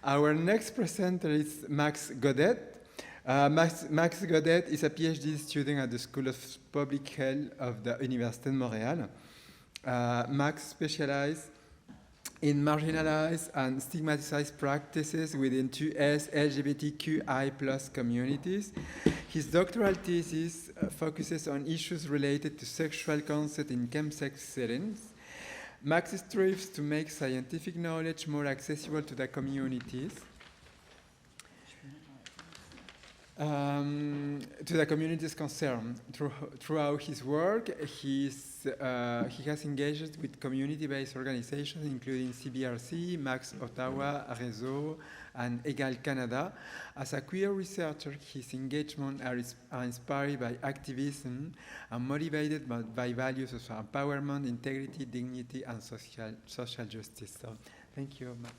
Our next presenter is Max Gaudette. Max Gaudette is a PhD student at the School of Public Health of the Université de Montreal. Max specializes in marginalized and stigmatized practices within 2S LGBTQI+ communities. His doctoral thesis focuses on issues related to sexual consent in chemsex settings. Max strives to make scientific knowledge more accessible to the communities. Concerned. Throughout his work, he has engaged with community-based organizations including CBRC, Max Ottawa, Réseau, and Egal Canada. As a queer researcher, his engagements are inspired by activism and motivated by values of empowerment, integrity, dignity, and social justice. So, thank you, Max.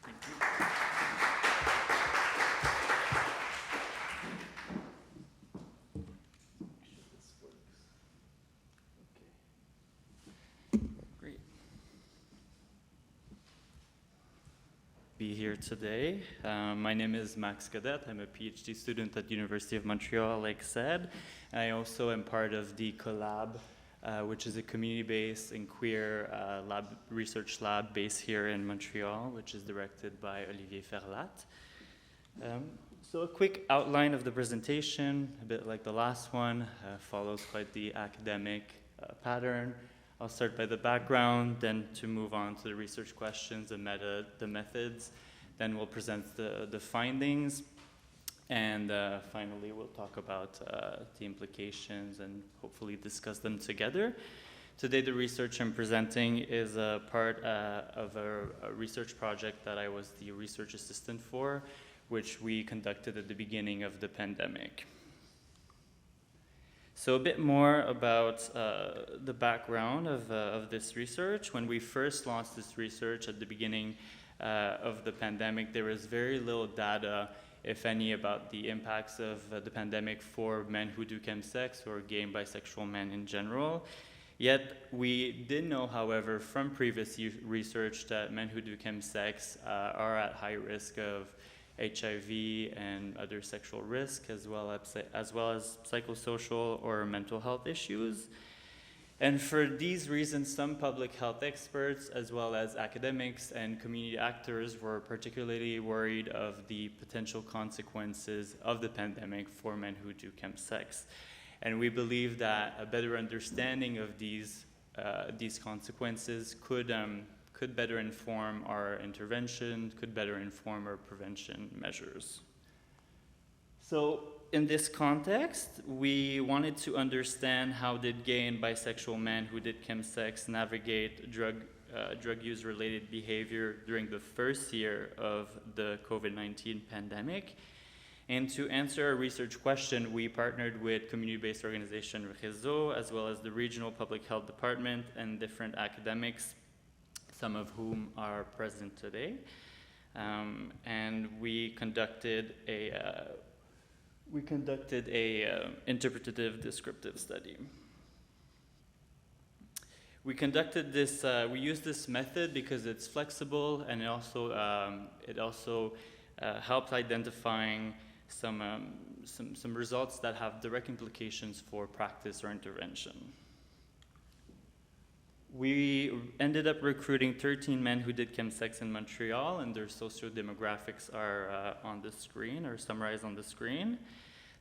Thank you. Be here today. My name is Max Gaudette. I'm a PhD student at University of Montreal, like said. I also am part of the Collab, which is a community-based and queer research lab based here in Montreal, which is directed by Olivier Ferlat. So a quick outline of the presentation, a bit like the last one, follows quite the academic pattern. I'll start by the background, then to move on to the research questions, the methods. Then we'll present the findings. And finally, we'll talk about the implications and hopefully discuss them together. Today, the research I'm presenting is a part of a research project that I was the research assistant for, which we conducted at the beginning of the pandemic. So a bit more about the background of this research. When we first launched this research at the beginning of the pandemic, there was very little data, if any, about the impacts of the pandemic for men who do chemsex or gay and bisexual men in general. Yet we did know, however, from previous research that men who do chemsex are at high risk of HIV and other sexual risk, as well as psychosocial or mental health issues. And for these reasons, some public health experts, as well as academics and community actors, were particularly worried of the potential consequences of the pandemic for men who do chemsex. And we believe that a better understanding of these consequences could better inform our intervention, could better inform our prevention measures. So in this context, we wanted to understand how did gay and bisexual men who did chemsex navigate drug use-related behavior during the first year of the COVID-19 pandemic. And to answer a research question, we partnered with community-based organization Réseau, as well as the regional public health department and different academics, some of whom are present today. And we conducted a interpretative descriptive study. We conducted this, we used this method because it's flexible, and it also helped identifying some results that have direct implications for practice or intervention. We ended up recruiting 13 men who did chemsex in Montreal, and their socio-demographics are on the screen, or summarized on the screen.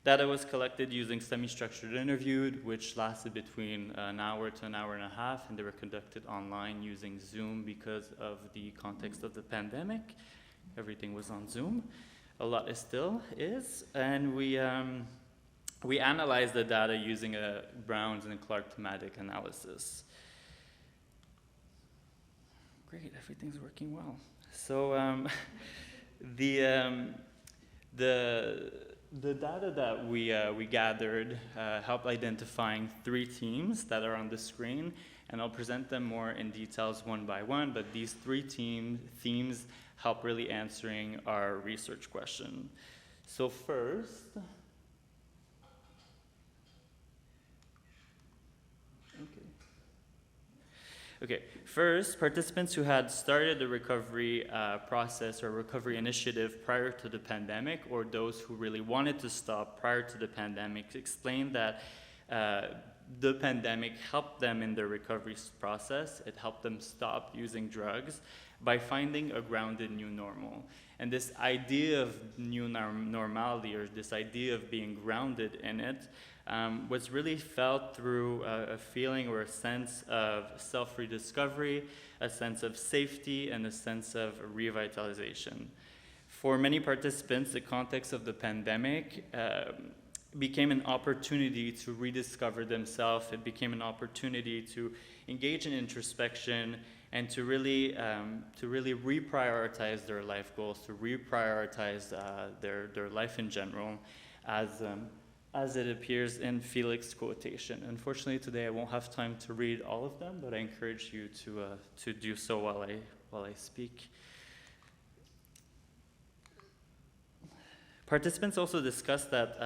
Data was collected using semi-structured interviews, which lasted between an hour to an hour and a half, and they were conducted online using Zoom because of the context of the pandemic. Everything was on Zoom. A lot still is, and we analyzed the data using a Brown's and Clark thematic analysis. Great, everything's working well. So the data that we gathered helped identifying 3 themes that are on the screen, and I'll present them more in details one by one, but these 3 themes help really answering our research question. So first, Okay, first, participants who had started the recovery process or recovery initiative prior to the pandemic, or those who really wanted to stop prior to the pandemic, explained that the pandemic helped them in their recovery process. It helped them stop using drugs by finding a grounded new normal. And this idea of new normality, or this idea of being grounded in it, was really felt through a feeling or a sense of self-rediscovery, a sense of safety, and a sense of revitalization. For many participants, the context of the pandemic became an opportunity to rediscover themselves. It became an opportunity to engage in introspection and to really reprioritize their life goals, to reprioritize their life in general, as it appears in Felix's quotation. Unfortunately, today I won't have time to read all of them, but I encourage you to do so while I speak. Participants also discussed that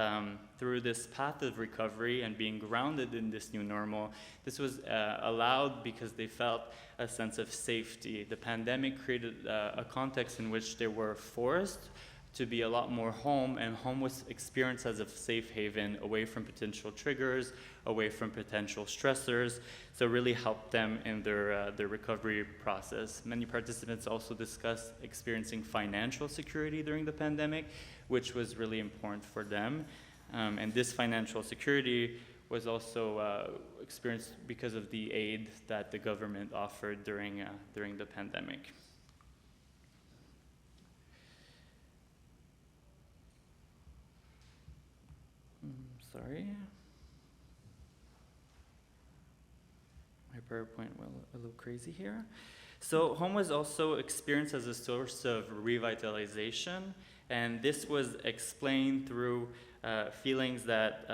through this path of recovery and being grounded in this new normal, this was allowed because they felt a sense of safety. The pandemic created a context in which they were forced to be a lot more home, and home was experienced as a safe haven, away from potential triggers, away from potential stressors, so really helped them in their recovery process. Many participants also discussed experiencing financial security during the pandemic, which was really important for them. And this financial security was also experienced because of the aid that the government offered during the pandemic. Sorry. My PowerPoint went a little crazy here. So home was also experienced as a source of revitalization, and this was explained through feelings that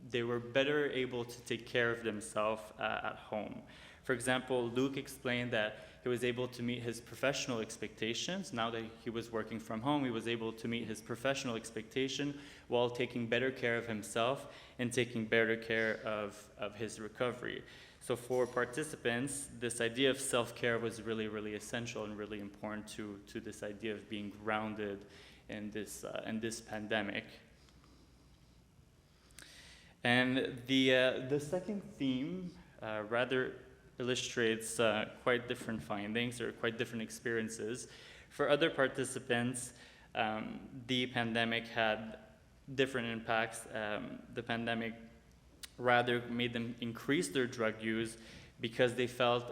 they were better able to take care of themselves at home. For example, Luke explained that he was able to meet his professional expectations. Now that he was working from home, he was able to meet his professional expectation while taking better care of himself and taking better care of his recovery. So for participants, this idea of self-care was really, really essential and really important to this idea of being grounded in this pandemic. And the second theme rather illustrates quite different findings or quite different experiences. For other participants, the pandemic had different impacts. The pandemic rather made them increase their drug use because they felt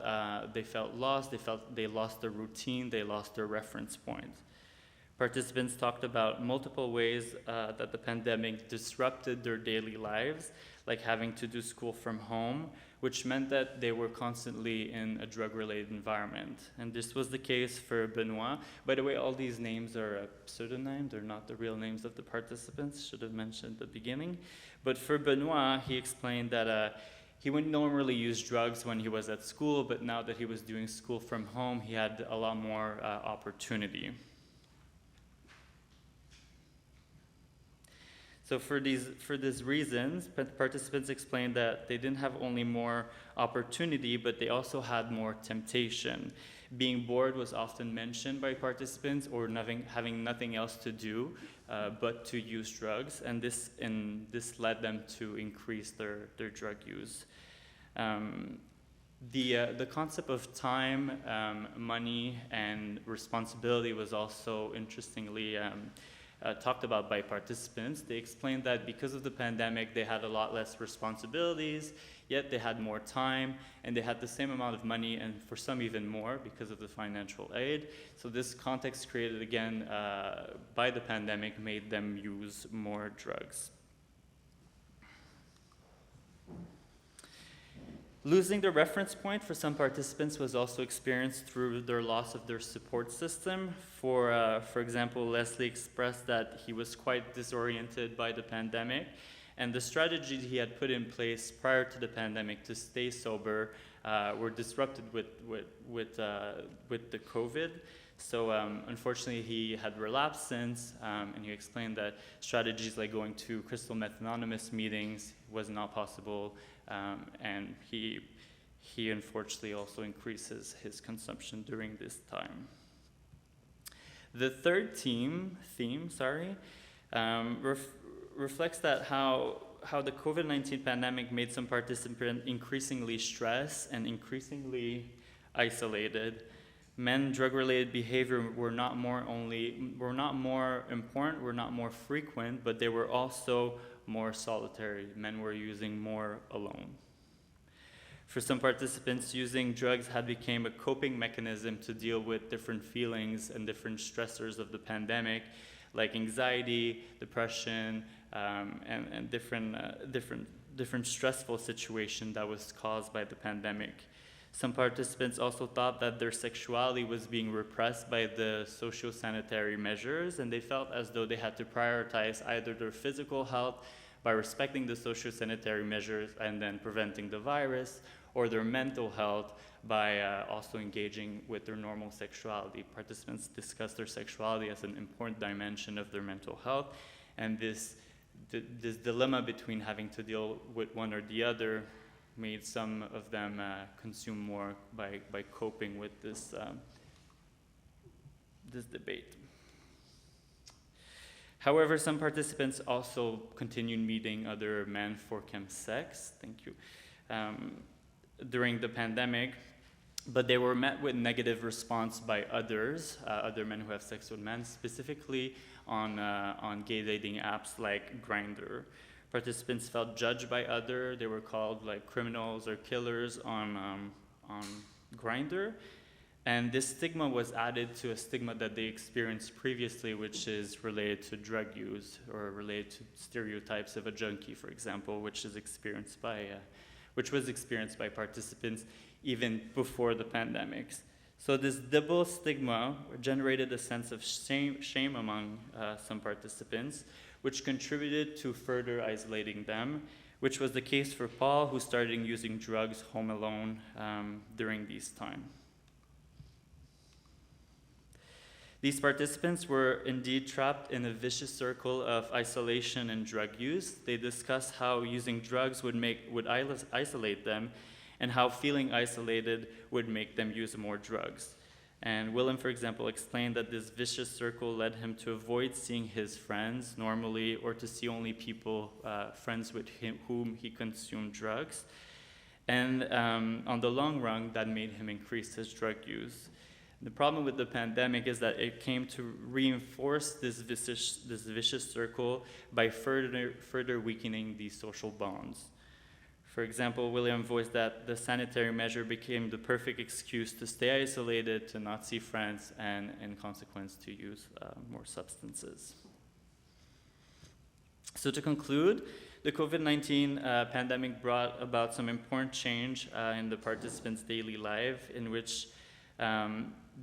lost, they lost their routine, they lost their reference point. Participants talked about multiple ways that the pandemic disrupted their daily lives, like having to do school from home, which meant that they were constantly in a drug-related environment. And this was the case for Benoit. By the way, all these names are pseudonyms, they're not the real names of the participants, should have mentioned at the beginning. But for Benoit, he explained that he wouldn't normally use drugs when he was at school, but now that he was doing school from home, he had a lot more opportunity. So for these reasons, participants explained that they didn't have only more opportunity, but they also had more temptation. Being bored was often mentioned by participants, or having nothing else to do but to use drugs, and this led them to increase their drug use. The concept of time, money, and responsibility was also interestingly talked about by participants. They explained that because of the pandemic, they had a lot less responsibilities, yet they had more time, and they had the same amount of money, and for some even more because of the financial aid. So this context created again by the pandemic made them use more drugs. Losing the reference point for some participants was also experienced through their loss of their support system. For example, Leslie expressed that he was quite disoriented by the pandemic, and the strategies he had put in place prior to the pandemic to stay sober were disrupted with the COVID. So unfortunately, he had relapsed since, and he explained that strategies like going to crystal meth anonymous meetings was not possible, and he he unfortunately also increases his consumption during this time. The third theme, reflects that how the COVID-19 pandemic made some participants increasingly stressed and increasingly isolated. Men drug-related behavior were not more important, were not more frequent, but they were also more solitary. Men were using more alone. For some participants, using drugs had become a coping mechanism to deal with different feelings and different stressors of the pandemic, like anxiety, depression, and different stressful situation that was caused by the pandemic. Some participants also thought that their sexuality was being repressed by the socio-sanitary measures, and they felt as though they had to prioritize either their physical health by respecting the socio-sanitary measures and then preventing the virus, or their mental health by also engaging with their normal sexuality. Participants discussed their sexuality as an important dimension of their mental health, and this dilemma between having to deal with one or the other made some of them consume more by coping with this debate. However, some participants also continued meeting other men for chemsex, during the pandemic, but they were met with negative response by others, other men who have sex with men, specifically on gay dating apps like Grindr. Participants felt judged by others. They were called like criminals or killers on Grindr. And this stigma was added to a stigma that they experienced previously, which is related to drug use or related to stereotypes of a junkie, for example, which was experienced by participants even before the pandemics. So this double stigma generated a sense of shame among some participants, which contributed to further isolating them, which was the case for Paul, who started using drugs home alone during these times. These participants were indeed trapped in a vicious circle of isolation and drug use. They discussed how using drugs would isolate them, and how feeling isolated would make them use more drugs. And Willem, for example, explained that this vicious circle led him to avoid seeing his friends normally, or to see only people, friends with whom he consumed drugs. And on the long run, that made him increase his drug use. The problem with the pandemic is that it came to reinforce this vicious circle by further weakening these social bonds. For example, William voiced that the sanitary measure became the perfect excuse to stay isolated, to not see friends, and in consequence to use more substances. So to conclude, the COVID-19 pandemic brought about some important change in the participants' daily life, in which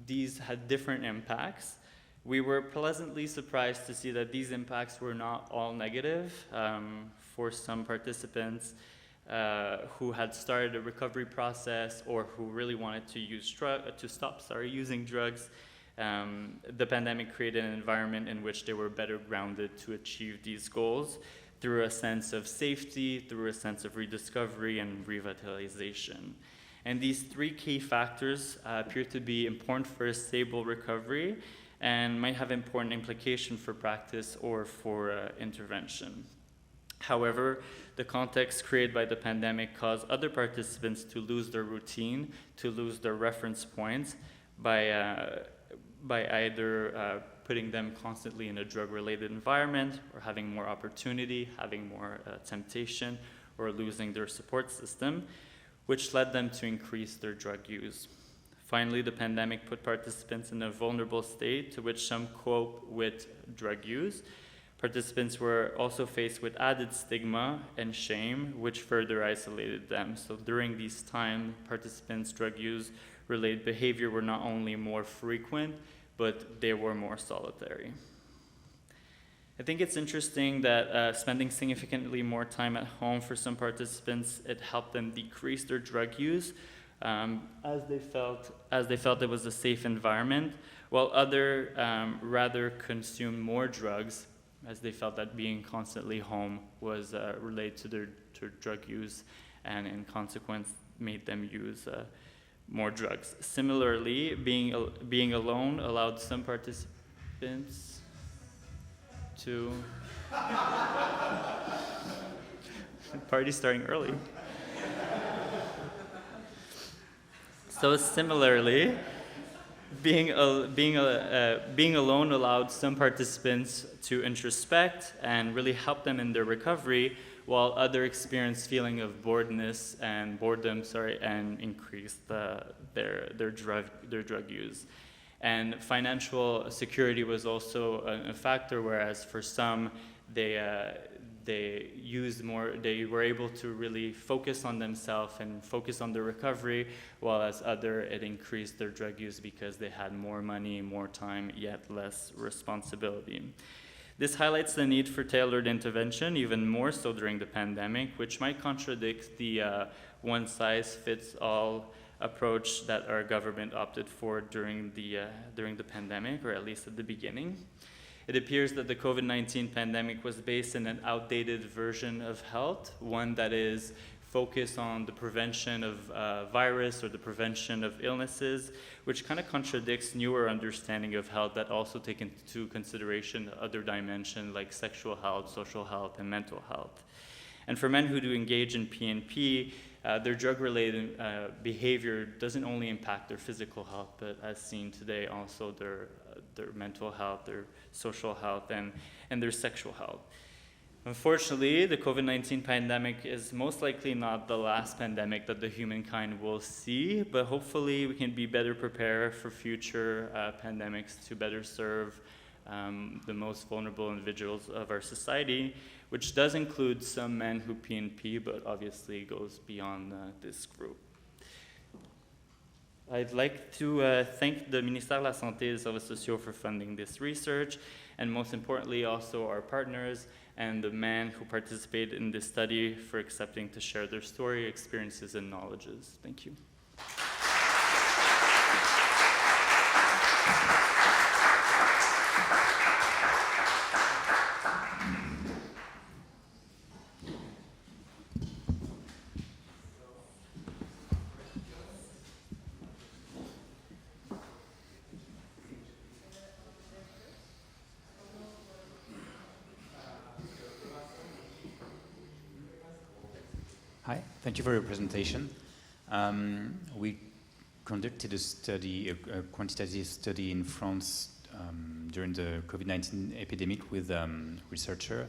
these had different impacts. We were pleasantly surprised to see that these impacts were not all negative. For some participants who had started a recovery process or who really wanted to stop using drugs, the pandemic created an environment in which they were better grounded to achieve these goals through a sense of safety, through a sense of rediscovery and revitalization. And these three key factors appear to be important for a stable recovery and might have important implications for practice or for intervention. However, the context created by the pandemic caused other participants to lose their routine, to lose their reference points by either putting them constantly in a drug-related environment, or having more opportunity, having more temptation, or losing their support system, which led them to increase their drug use. Finally, the pandemic put participants in a vulnerable state to which some cope with drug use. Participants were also faced with added stigma and shame, which further isolated them. So during these times, participants' drug use-related behavior were not only more frequent, but they were more solitary. I think it's interesting that spending significantly more time at home for some participants, it helped them decrease their drug use, as they felt it was a safe environment, while others rather consumed more drugs, as they felt that being constantly home was related to their drug use, and in consequence, made them use more drugs. Similarly, being alone allowed some participants to... Party starting early. So similarly, being alone allowed some participants to introspect and really help them in their recovery, while others experienced feeling of boredom and increased their drug use. And financial security was also a factor, whereas for some, they were able to really focus on themselves and focus on their recovery, while as other, it increased their drug use because they had more money, more time, yet less responsibility. This highlights the need for tailored intervention, even more so during the pandemic, which might contradict the one-size-fits-all approach that our government opted for during the pandemic, or at least at the beginning. It appears that the COVID-19 pandemic was based in an outdated version of health, one that is focused on the prevention of virus or the prevention of illnesses, which kind of contradicts newer understanding of health that also take into consideration other dimensions like sexual health, social health, and mental health. And for men who do engage in PNP, their drug-related behavior doesn't only impact their physical health, but as seen today, also their mental health, their social health, and their sexual health. Unfortunately, the COVID-19 pandemic is most likely not the last pandemic that the humankind will see, but hopefully we can be better prepared for future pandemics to better serve the most vulnerable individuals of our society, which does include some men who PNP, but obviously goes beyond this group. I'd like to thank the Ministère de la Santé et des Services Sociaux for funding this research, and most importantly also our partners and the men who participated in this study for accepting to share their story, experiences, and knowledges. Thank you. Hi, thank you for your presentation. We conducted a study, a quantitative study in France during the COVID-19 epidemic with researcher.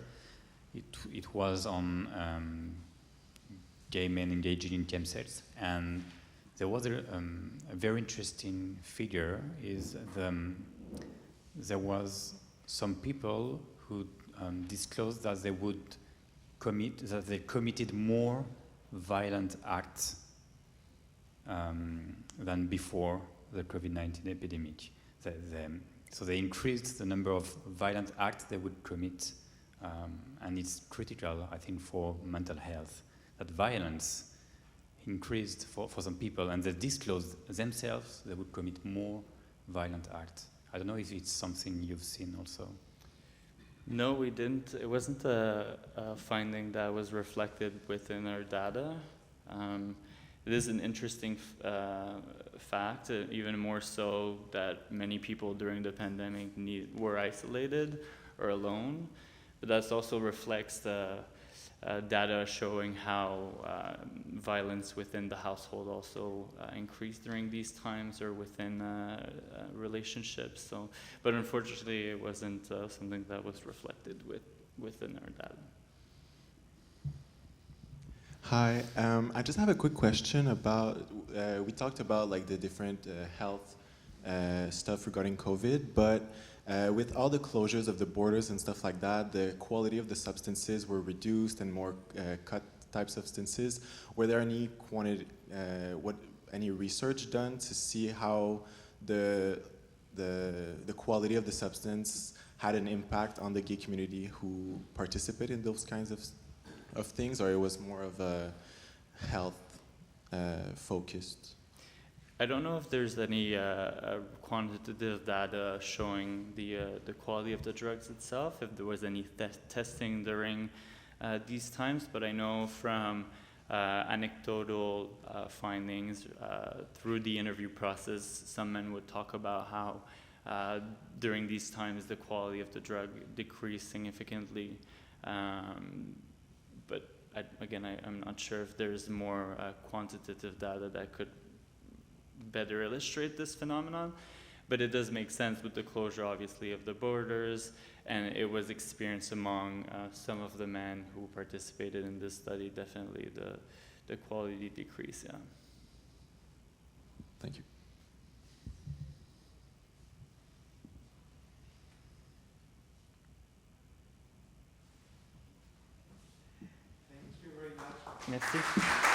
It was on gay men engaging in chemsex, and there was a very interesting figure. There was some people who disclosed that they committed more violent acts than before the COVID-19 epidemic. So they increased the number of violent acts they would commit, and it's critical, I think, for mental health, that violence increased for some people, and they disclosed themselves they would commit more violent acts. I don't know if it's something you've seen also. No, we didn't. It wasn't a finding that was reflected within our data. It is an interesting fact, even more so that many people during the pandemic were isolated or alone. But that also reflects the data showing how violence within the household also increased during these times, or within relationships. So, but unfortunately, it wasn't something that was reflected within our data. Hi, I just have a quick question about, we talked about like the different health stuff regarding COVID, but with all the closures of the borders and stuff like that, the quality of the substances were reduced and more cut type substances. Were there any any research done to see how the quality of the substance had an impact on the gay community who participate in those kinds of things, or it was more of a health focused? I don't know if there's any quantitative data showing the quality of the drugs itself, if there was any testing during these times, but I know from anecdotal findings through the interview process. Some men would talk about how during these times the quality of the drug decreased significantly. But I'm not sure if there's more quantitative data that could better illustrate this phenomenon. But it does make sense with the closure, obviously, of the borders, and it was experienced among some of the men who participated in this study. Definitely the quality decrease, yeah. Thank you. Thank you very much. Merci.